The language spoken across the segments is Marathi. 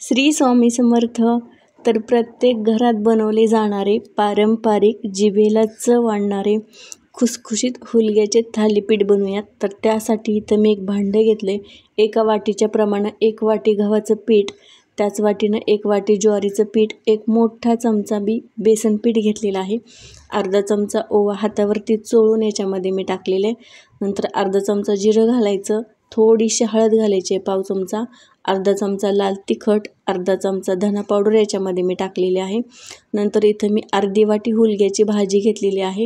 श्री स्वामी समर्थ. तर प्रत्येक घरात बनवले जाणारे पारंपरिक जिभेला चव आणणारे खुसखुशीत हुलग्याचे थालीपीठ बनवूयात. तर त्यासाठी इथं मी एक भांडं घेतले. एका वाटीच्या प्रमाणे 1 वाटी गव्हाचं पीठ, त्याच वाटीनं 1 वाटी ज्वारीचं पीठ, 1 मोठा चमचा बेसन पीठ घेतलेलं आहे. अर्धा चमचा ओवा हातावरती चोळून याच्यामध्ये मी टाकलेले. नंतर अर्धा चमचा जिरं घालायचं, थोडीशी हळद घालायची पाव चमचा, अर्धा चमचा लाल तिखट, अर्धा चमचा धना पावडर याच्यामध्ये मी टाकलेली आहे. नंतर इथं मी अर्धी वाटी हुलग्याची भाजी घेतलेली आहे.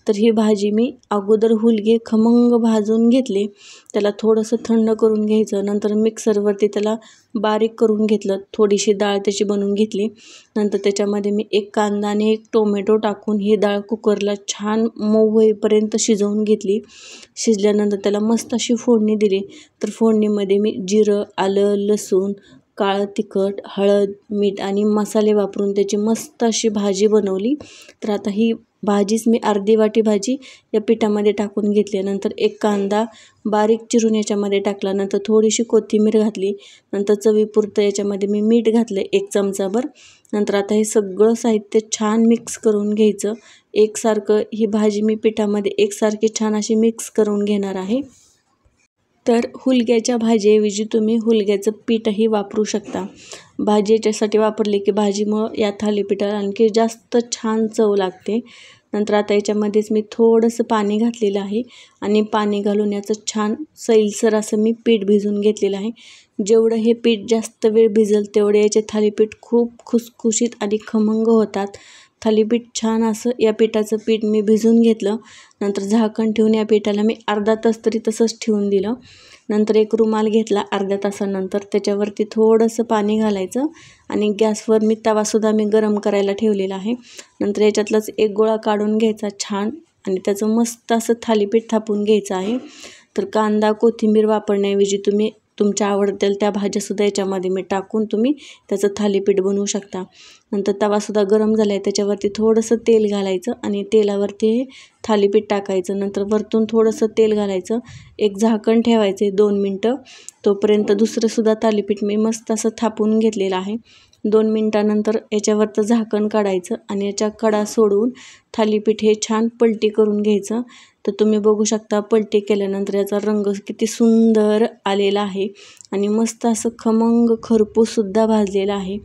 तर ही भाजी मी अगोदर हुलगे खमंग भाजून घेतले, त्याला थोडंसं थंड करून घ्यायचं. नंतर मिक्सरवरती त्याला बारीक करून घेतलं, थोडीशी डाळ त्याची बनवून घेतली. नंतर त्याच्यामध्ये मी 1 कांदा आणि 1 टोमॅटो टाकून ही डाळ कुकरला छान मऊ होईपर्यंत शिजवून घेतली. शिजल्यानंतर त्याला मस्त अशी फोडणी दिली. तर फोडणीमध्ये मी जिरं, आलं, लसूण, काळं तिखट, हळद, मीठ आणि मसाले वापरून त्याची मस्त अशी भाजी बनवली. तर आता ही भाजीच मी अर्धी वाटी भाजी या पिठामध्ये टाकून घेतली. नंतर 1 कांदा बारीक चिरून याच्यामध्ये टाकला. नंतर थोडीशी कोथिंबीर घातली. नंतर चवीपुरतं याच्यामध्ये मी मीठ घातलं 1 चमचाभर. नंतर आता हे सगळं साहित्य छान मिक्स करून घ्यायचं. एकसारखं ही भाजी मी पिठामध्ये एकसारखी छान अशी मिक्स करून घेणार आहे. तर हुलग्याच्या भाजीऐवजी तुम्ही हुलग्याचं पीठही वापरू शकता. भाजी याच्यासाठी वापरली की भाजीमुळं या थालीपीठाला आणखी जास्त छान चव लागते. नंतर आता याच्यामध्येच मी थोडंसं पाणी घातलेलं आहे आणि पाणी घालून याचं छान सैलसर असं मी पीठ भिजवून घेतलेलं आहे. जेवढं हे पीठ जास्त वेळ भिजेल तेवढे याचे थालीपीठ खूप खुसखुशीत आणि खमंग होतात. थालीपीठ छान असं या पिठाचं पीठ मी भिजवून घेतलं. नंतर झाकण ठेवून या पिठाला मी अर्धा तास तरी तसंच ठेवून दिलं. नंतर एक रुमाल घेतला. अर्ध्या तासानंतर त्याच्यावरती थोडंसं पाणी घालायचं आणि गॅसवर मी तवासुद्धा मी गरम करायला ठेवलेला आहे. नंतर याच्यातलाच एक गोळा काढून घ्यायचा छान आणि त्याचं मस्त असं थालीपीठ थापून घ्यायचं आहे. तर कांदा, कोथिंबीर वापरण्याऐवजी तुम्ही तुमच्या आवडतील त्या भाज्यासुद्धा याच्यामध्ये मी टाकून तुम्ही त्याचं थालीपीठ बनवू शकता. नंतर तवासुद्धा गरम झाला आहे, त्याच्यावरती थोडंसं तेल घालायचं आणि तेलावरती हे थालीपीठ टाकायचं. नंतर वरतून थोडंसं तेल घालायचं, एक झाकण ठेवायचे 2 मिनटं. तोपर्यंत दुसरंसुद्धा थालीपीठ मी मस्त असं थापून घेतलेलं आहे. 2 मिनटानंतर याच्यावरचं झाकण काढायचं आणि याच्या कडा सोडून थालीपीठ हे छान पलटी करून घ्यायचं. तर तुम्ही बघू शकता पलटी केल्यानंतर याचा रंग किती सुंदर आलेला आहे आणि मस्त असं खमंग खरपूससुद्धा भाजलेलं आहे.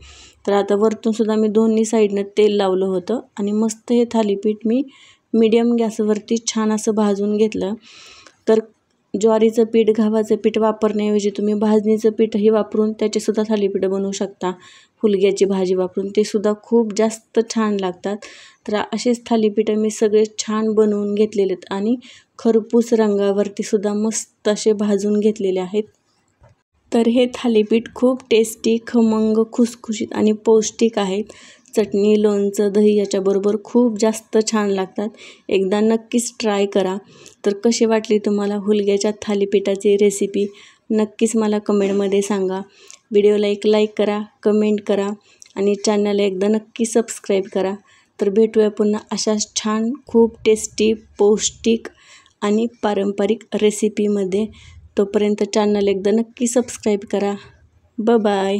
तर आता वरतूनसुद्धा मी दोन्ही साईडनं तेल लावलं होतं आणि मस्त हे थालीपीठ मी मीडियम गॅसवरती छान असं भाजून घेतलं. तर ज्वारीचं पीठ, गव्हाचं पीठ वापरण्याऐवजी तुम्ही भाजणीचं पीठही वापरून त्याचेसुद्धा थालीपीठ बनवू शकता. हुलग्याची भाजी वापरून ते सुद्धा खूप जास्त छान लागतात. तर असेच थालीपीठ मी सगळे छान बनवून घेतलेले आहेत आणि खरपूस रंगावरती सुद्धा मस्त असे भाजून घेतलेले आहेत. तर हे थालीपीठ खूप टेस्टी, खमंग, खुसखुशीत आणि पौष्टिक आहेत. चटणी, लोणचं, दही याच्याबरोबर खूप जास्त छान लागतात. एकदा नक्कीच ट्राय करा. तर कशी वाटली तुम्हाला हुलग्याच्या थालीपीठाची रेसिपी नक्कीच मला कमेंटमध्ये सांगा. व्हिडिओला एक लाईक करा, कमेंट करा आणि चॅनलला एकदा नक्की सबस्क्राईब करा. तर भेटूया पुन्हा अशाच छान, खूप टेस्टी, पौष्टिक आणि पारंपरिक रेसिपीमध्ये. तोपर्यंत चॅनल एकदा नक्की सबस्क्राईब करा. बाय.